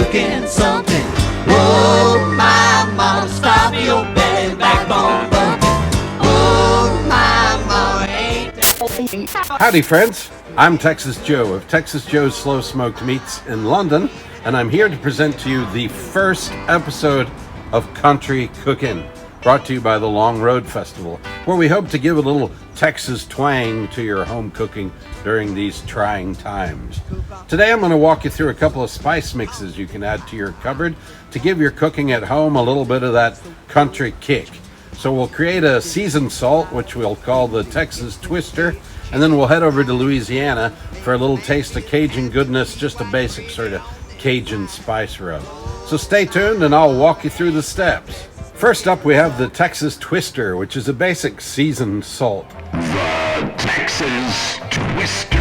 cooking something. Oh, my mama, stop your belly backbone bumping. Oh, my mama, ain't that... Howdy, friends. I'm Texas Joe of Texas Joe's Slow Smoked Meats in London, and I'm here to present to you the first episode of Country Cookin', brought to you by the Long Road Festival, where we hope to give a little Texas twang to your home cooking during these trying times. Today I'm going to walk you through a couple of spice mixes you can add to your cupboard to give your cooking at home a little bit of that country kick. So we'll create a seasoned salt, which we'll call the Texas Twister, and then we'll head over to Louisiana for a little taste of Cajun goodness, just a basic sort of Cajun spice rub. So stay tuned and I'll walk you through the steps. First up, we have the Texas Twister, which is a basic seasoned salt. The Texas Twister.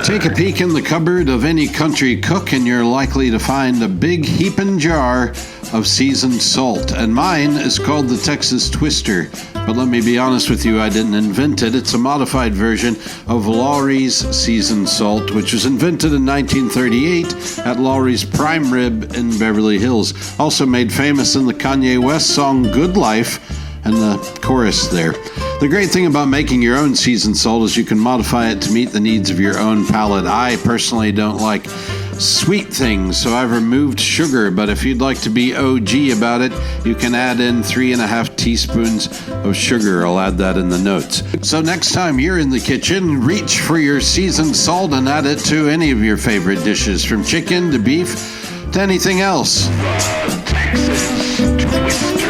Take a peek in the cupboard of any country cook and you're likely to find a big heaping jar of seasoned salt. And mine is called the Texas Twister. But let me be honest with you, I didn't invent it. It's a modified version of Lawry's seasoned salt, which was invented in 1938 at Lawry's Prime Rib in Beverly Hills. Also made famous in the Kanye West song Good Life and the chorus there. The great thing about making your own seasoned salt is you can modify it to meet the needs of your own palate. I personally don't like sweet things, so I've removed sugar, but if you'd like to be OG about it, you can add in 3.5 teaspoons of sugar. I'll add that in the notes. So next time you're in the kitchen, reach for your seasoned salt and add it to any of your favorite dishes, from chicken to beef to anything else. The Texas Twister.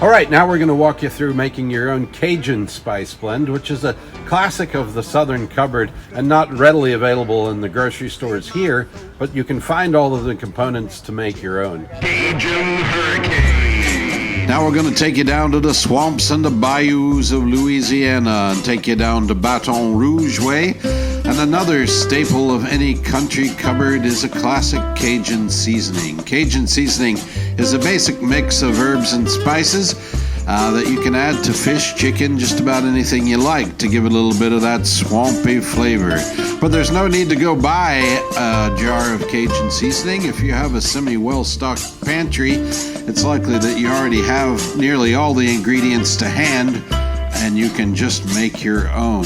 All right, now we're going to walk you through making your own Cajun spice blend, which is a classic of the southern cupboard and not readily available in the grocery stores here, but you can find all of the components to make your own. Cajun Hurricane. Now we're going to take you down to the swamps and the bayous of Louisiana and take you down to Baton Rouge way. And another staple of any country cupboard is a classic Cajun seasoning. Cajun seasoning is a basic mix of herbs and spices that you can add to fish, chicken, just about anything you like to give it a little bit of that swampy flavor. But there's no need to go buy a jar of Cajun seasoning. If you have a semi-well-stocked pantry, it's likely that you already have nearly all the ingredients to hand and you can just make your own.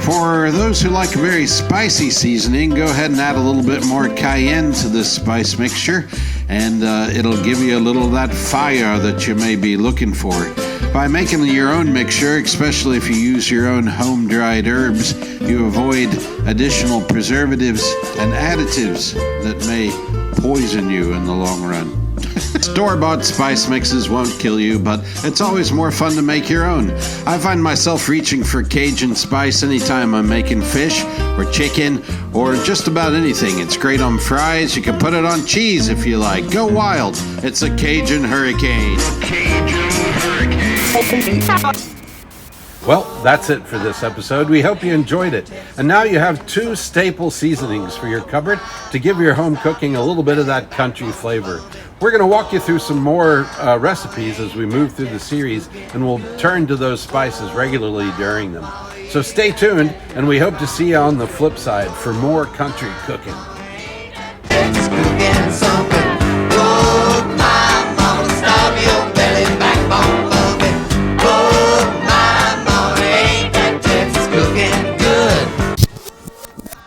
For those who like a very spicy seasoning, go ahead and add a little bit more cayenne to this spice mixture, and it'll give you a little of that fire that you may be looking for. By making your own mixture, especially if you use your own home-dried herbs, you avoid additional preservatives and additives that may poison you in the long run. Store-bought spice mixes won't kill you, but it's always more fun to make your own. I find myself reaching for Cajun spice anytime I'm making fish or chicken or just about anything. It's great on fries. You can put it on cheese if you like. Go wild. It's a Cajun Hurricane. Cajun Hurricane. Well, that's it for this episode. We hope you enjoyed it. And now you have two staple seasonings for your cupboard to give your home cooking a little bit of that country flavor. We're going to walk you through some more recipes as we move through the series, and we'll turn to those spices regularly during them. So stay tuned, and we hope to see you on the flip side for more country cooking.